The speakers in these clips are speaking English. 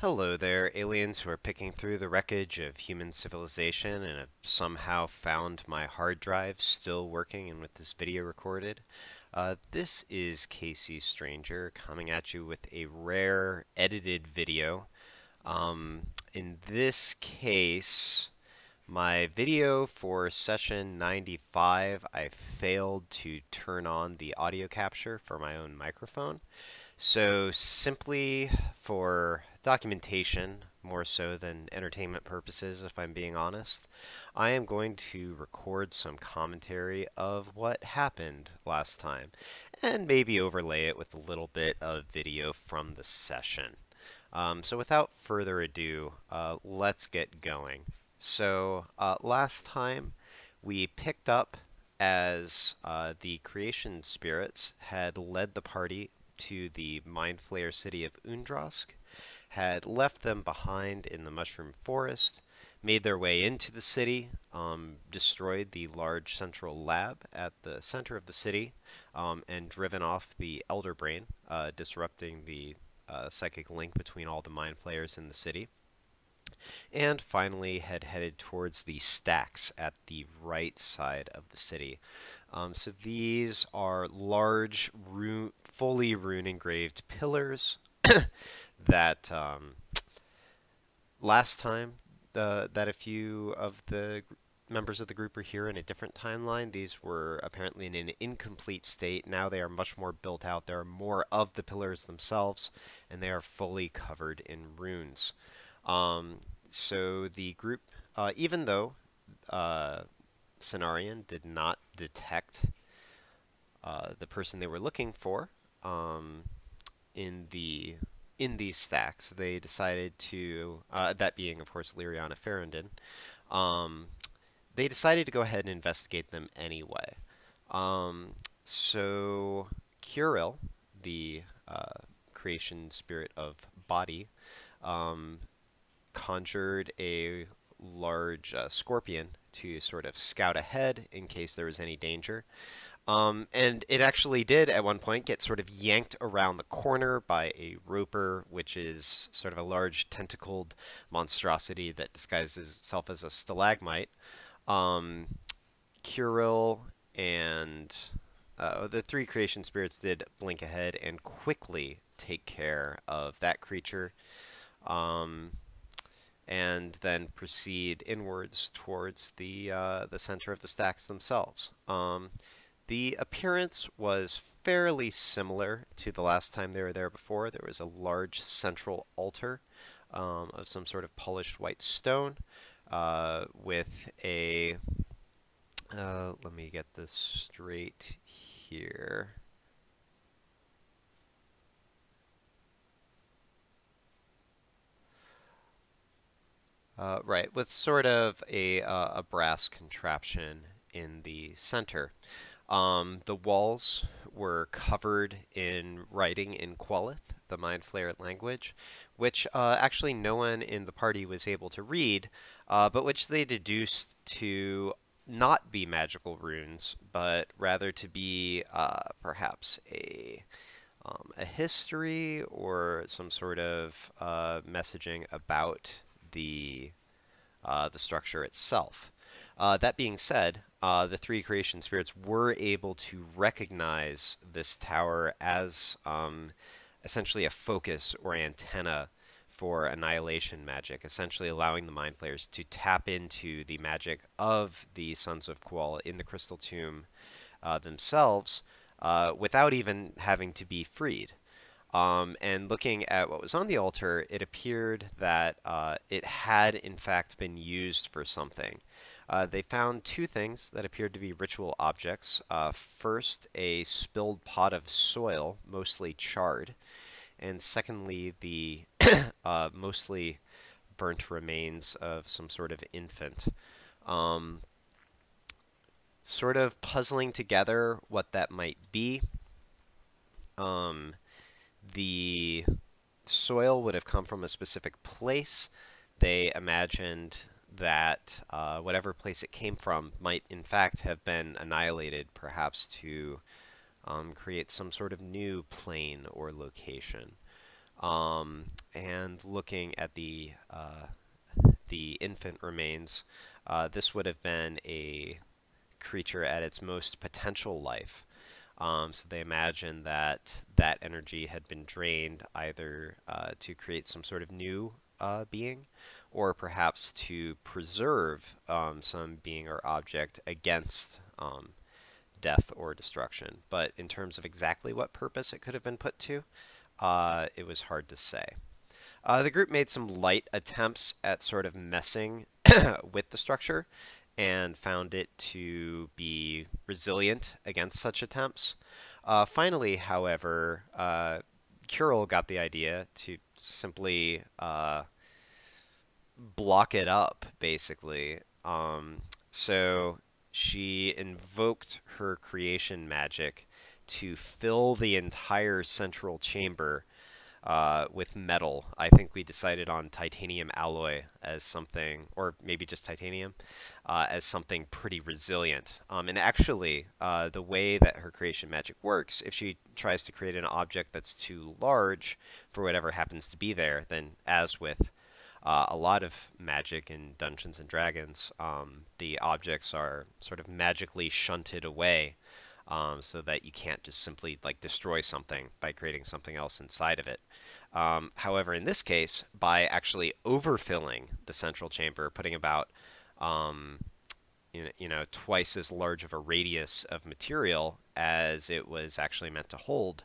Hello there, aliens who are picking through the wreckage of human civilization and have somehow found my hard drive still working and with this video recorded. This is kcStranger coming at you with a rare edited video. In this case, my video for session 95, I failed to turn on the audio capture for my own microphone. So simply for documentation, more so than entertainment purposes, if I'm being honest, I am going to record some commentary of what happened last time, and maybe overlay it with a little bit of video from the session. So without further ado, let's get going. So last time we picked up as the creation spirits had led the party to the Mind Flayer city of Undrosk, had left them behind in the Mushroom Forest, made their way into the city, destroyed the large central lab at the center of the city, and driven off the Elder Brain, disrupting the psychic link between all the Mind Flayers in the city. And finally had headed towards the stacks at the right side of the city. So these are large, fully rune-engraved pillars that last time that a few of the members of the group were here in a different timeline. These were apparently in an incomplete state. Now they are much more built out. There are more of the pillars themselves, and they are fully covered in runes. So the group, even though Cenarian did not detect the person they were looking for in these stacks, they decided to, that being of course Liriana Ferrandin, they decided to go ahead and investigate them anyway. So Kyril, the creation spirit of body, conjured a large scorpion to sort of scout ahead in case there was any danger. And it actually did at one point get sort of yanked around the corner by a roper, which is sort of a large tentacled monstrosity that disguises itself as a stalagmite. Kyril and the three creation spirits did blink ahead and quickly take care of that creature. And then proceed inwards towards the center of the stacks themselves. The appearance was fairly similar to the last time they were there before. There was a large central altar of some sort of polished white stone with a... let me get this straight here. Right, with sort of a brass contraption in the center. The walls were covered in writing in Quellith, the Mind Flayer language, which actually no one in the party was able to read, but which they deduced to not be magical runes, but rather to be perhaps a history or some sort of messaging about the structure itself. That being said, the three creation spirits were able to recognize this tower as essentially a focus or antenna for annihilation magic, essentially allowing the Mind Flayers to tap into the magic of the Sons of Qual in the Crystal Tomb themselves without even having to be freed. And looking at what was on the altar, it appeared that it had in fact been used for something. They found two things that appeared to be ritual objects. First, a spilled pot of soil, mostly charred, and secondly, the mostly burnt remains of some sort of infant. Sort of puzzling together what that might be. The soil would have come from a specific place. They imagined that whatever place it came from might in fact have been annihilated, perhaps to create some sort of new plane or location. and looking at the infant remains, this would have been a creature at its most potential life. So they imagine that that energy had been drained either to create some sort of new being, or perhaps to preserve some being or object against death or destruction. But in terms of exactly what purpose it could have been put to, it was hard to say. The group made some light attempts at sort of messing with the structure and found it to be resilient against such attempts. Finally, however, Curel got the idea to simply block it up, basically. So she invoked her creation magic to fill the entire central chamber with metal. I think we decided on titanium alloy as something, or maybe just titanium, as something pretty resilient. And actually, the way that her creation magic works, if she tries to create an object that's too large for whatever happens to be there, then as with a lot of magic in Dungeons and Dragons, the objects are sort of magically shunted away so that you can't just simply like destroy something by creating something else inside of it. However, in this case, by actually overfilling the central chamber, putting about twice as large of a radius of material as it was actually meant to hold,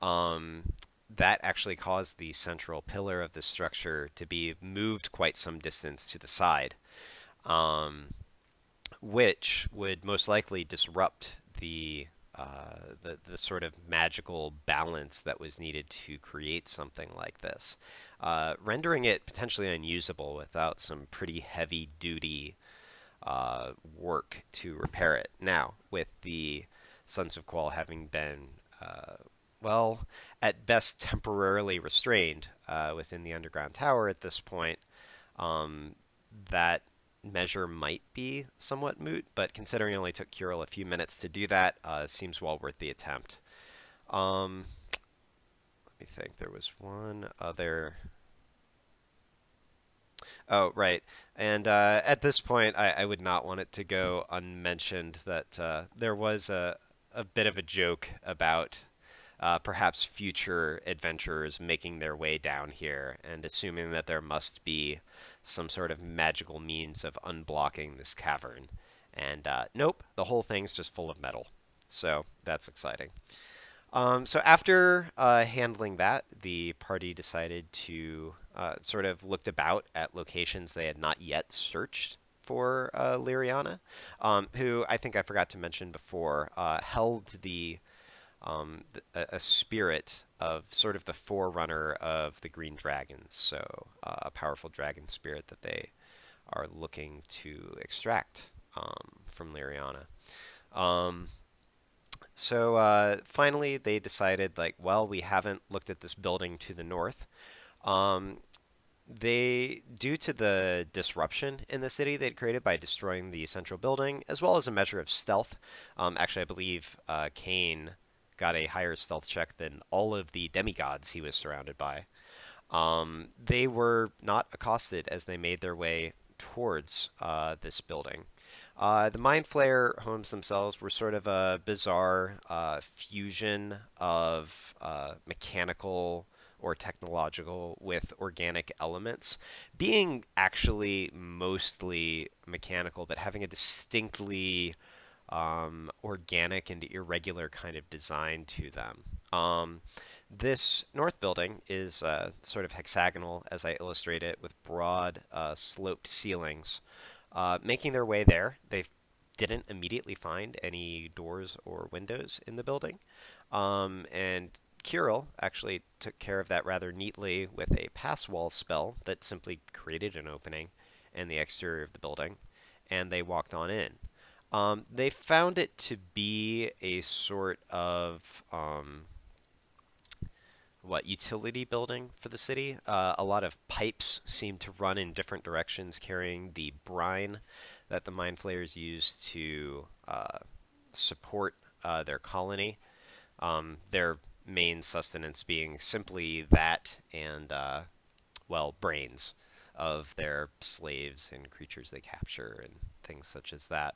that actually caused the central pillar of the structure to be moved quite some distance to the side, which would most likely disrupt the sort of magical balance that was needed to create something like this, rendering it potentially unusable without some pretty heavy-duty work to repair it. Now, with the Sons of Qual having been well, at best temporarily restrained within the underground tower at this point, that measure might be somewhat moot, but considering it only took Curel a few minutes to do that, seems well worth the attempt. Let me think, there was one other... Oh, right. And at this point, I would not want it to go unmentioned that there was a bit of a joke about perhaps future adventurers making their way down here and assuming that there must be some sort of magical means of unblocking this cavern. And nope, the whole thing's just full of metal. So that's exciting. So after handling that, the party decided to sort of looked about at locations they had not yet searched for Liriana, who I think I forgot to mention before, held a spirit of sort of the forerunner of the green dragons, so a powerful dragon spirit that they are looking to extract from Liriana. So finally they decided, like, well, we haven't looked at this building to the north. Due to the disruption in the city they'd created by destroying the central building, as well as a measure of stealth, actually I believe Cain got a higher stealth check than all of the demigods he was surrounded by. They were not accosted as they made their way towards this building. The Mind Flayer homes themselves were sort of a bizarre fusion of mechanical or technological with organic elements, being actually mostly mechanical, but having a distinctly organic and irregular kind of design to them. This north building is sort of hexagonal, as I illustrate it, with broad sloped ceilings. Making their way there, they didn't immediately find any doors or windows in the building, and Curel actually took care of that rather neatly with a pass wall spell that simply created an opening in the exterior of the building, and they walked on in. They found it to be a sort of utility building for the city. A lot of pipes seemed to run in different directions, carrying the brine that the Mind Flayers used to support their colony. Their main sustenance being simply that and well, brains of their slaves and creatures they capture and things such as that.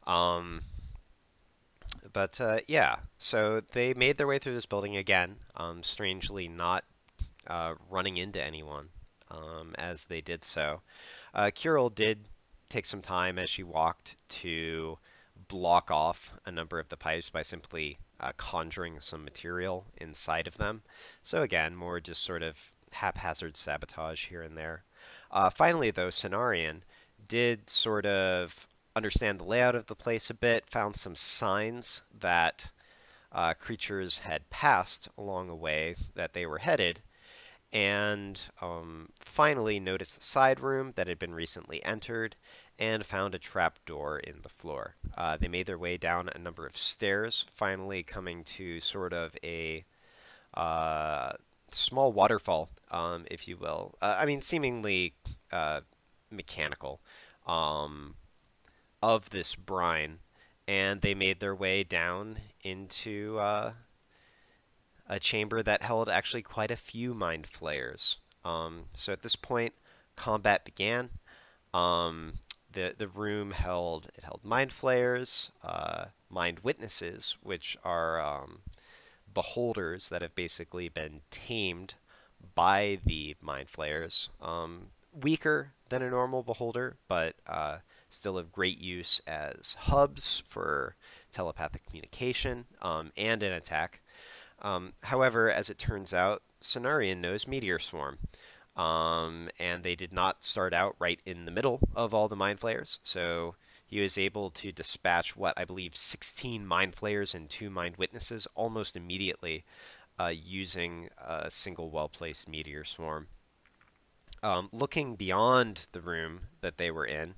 Um, but yeah, so they made their way through this building again, strangely not running into anyone as they did so. Kirill did take some time as she walked to block off a number of the pipes by simply conjuring some material inside of them. So again, more just sort of haphazard sabotage here and there. Finally, though, Cenarion did sort of understand the layout of the place a bit, found some signs that creatures had passed along a way that they were headed, and finally noticed a side room that had been recently entered and found a trap door in the floor. They made their way down a number of stairs, finally coming to sort of a small waterfall, if you will. I mean, seemingly mechanical, of this brine, and they made their way down into a chamber that held actually quite a few mind flayers. So at this point, combat began. The room held mind flayers, mind witnesses, which are beholders that have basically been tamed by the mind flayers. Weaker than a normal beholder, but still of great use as hubs for telepathic communication and an attack. However, as it turns out, Cenarion knows Meteor Swarm, and they did not start out right in the middle of all the Mind Flayers, so he was able to dispatch what I believe 16 Mind Flayers and 2 Mind Witnesses almost immediately using a single well-placed Meteor Swarm. Looking beyond the room that they were in,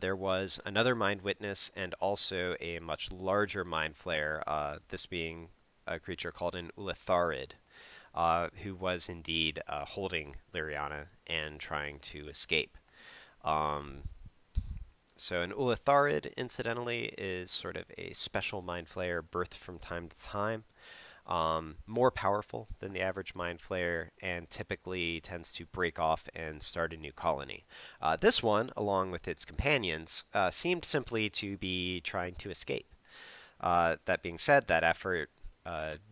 there was another Mind Witness and also a much larger Mind Flayer, this being a creature called an Ulatharid, who was indeed holding Liriana and trying to escape. So an Ulatharid, incidentally, is sort of a special Mind Flayer birthed from time to time. More powerful than the average Mind Flayer, and typically tends to break off and start a new colony. This one, along with its companions, seemed simply to be trying to escape. That being said, that effort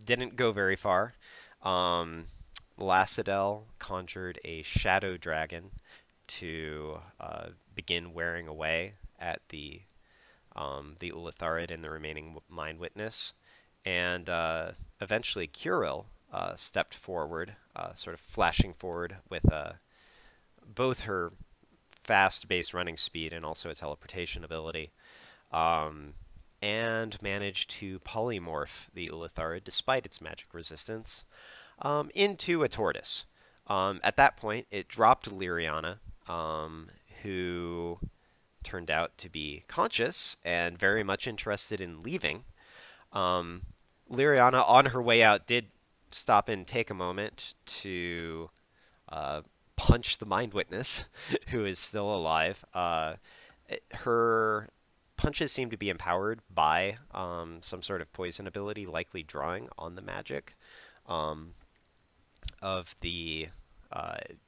didn't go very far. Lacidel conjured a shadow dragon to begin wearing away at the Ulatharid and the remaining Mind Witness. And eventually Kirill stepped forward, sort of flashing forward with both her fast base running speed and also a teleportation ability, and managed to polymorph the Ulatharid, despite its magic resistance, into a tortoise. At that point, it dropped Liriana, who turned out to be conscious and very much interested in leaving. Liriana, on her way out, did stop and take a moment to punch the Mind Witness, who is still alive. Her punches seem to be empowered by some sort of poison ability, likely drawing on the magic of the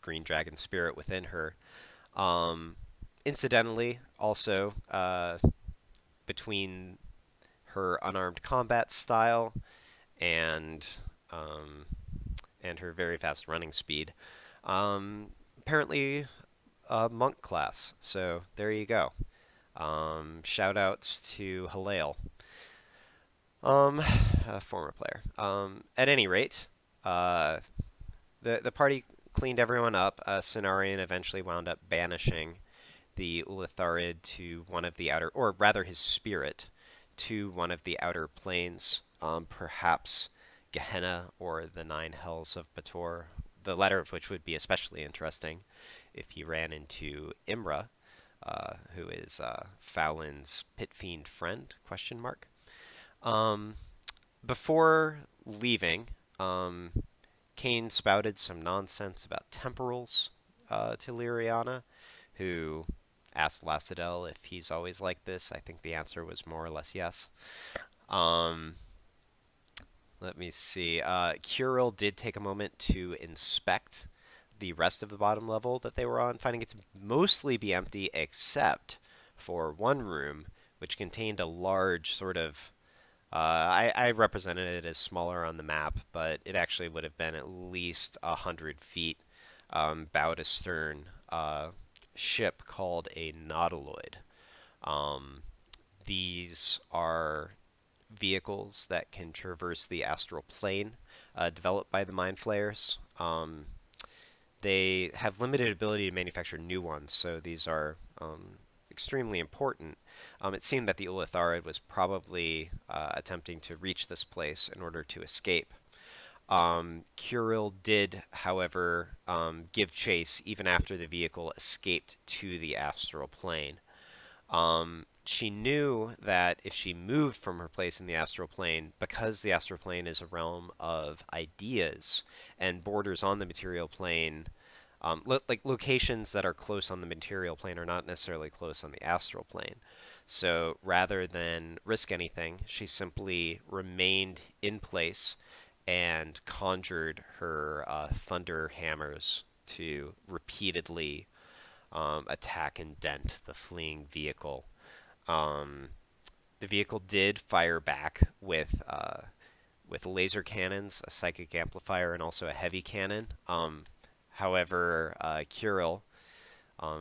green dragon spirit within her. Incidentally, also, between her unarmed combat style and her very fast running speed, apparently a monk class. So there you go. Shout outs to Halal, a former player. At any rate, the party cleaned everyone up. Cenarion eventually wound up banishing the Ulatharid to one of the outer, or rather his spirit, to one of the outer planes, perhaps Gehenna or the Nine Hells of Bator, the latter of which would be especially interesting if he ran into Imra, who is Fallon's pit fiend friend, question mark. Before leaving, Kane spouted some nonsense about temporals to Liriana, who asked Lacidel if he's always like this. I think the answer was more or less yes. Let me see. Kirill did take a moment to inspect the rest of the bottom level that they were on, finding it to mostly be empty except for one room, which contained a large sort of I represented it as smaller on the map, but it actually would have been at least 100 feet bow to stern ship called a nautiloid. These are vehicles that can traverse the astral plane developed by the Mind Flayers. They have limited ability to manufacture new ones, so these are extremely important. It seemed that the Ulatharid was probably attempting to reach this place in order to escape. Kuril did, however, give chase even after the vehicle escaped to the astral plane. She knew that if she moved from her place in the astral plane, because the astral plane is a realm of ideas and borders on the material plane, like locations that are close on the material plane are not necessarily close on the astral plane. So rather than risk anything, she simply remained in place and conjured her thunder hammers to repeatedly attack and dent the fleeing vehicle. The vehicle did fire back with laser cannons, a psychic amplifier, and also a heavy cannon. However, Kuril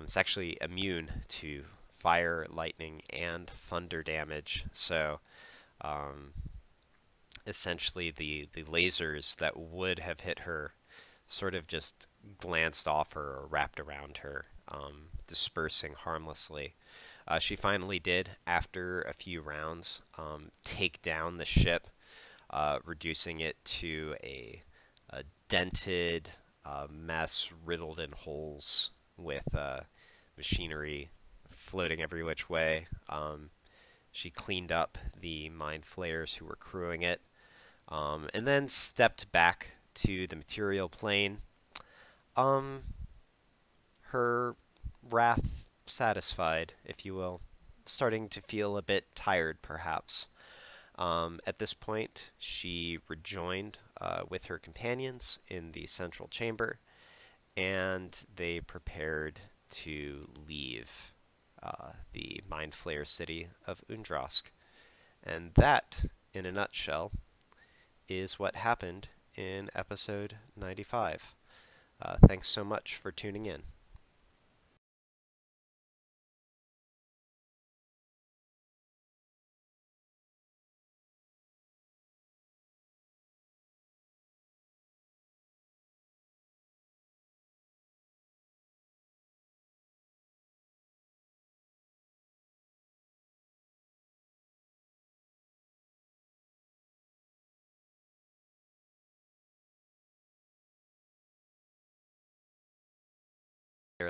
is actually immune to fire, lightning, and thunder damage. So essentially the lasers that would have hit her sort of just glanced off her or wrapped around her, dispersing harmlessly. She finally did, after a few rounds, take down the ship, reducing it to a dented mess riddled in holes with machinery floating every which way. She cleaned up the Mind Flayers who were crewing it, and then stepped back to the material plane. Her wrath satisfied, if you will, starting to feel a bit tired, perhaps. At this point, she rejoined with her companions in the central chamber, and they prepared to leave the Mind Flayer city of Undrosk. And that, in a nutshell, is what happened in episode 95. Thanks so much for tuning in.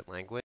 Language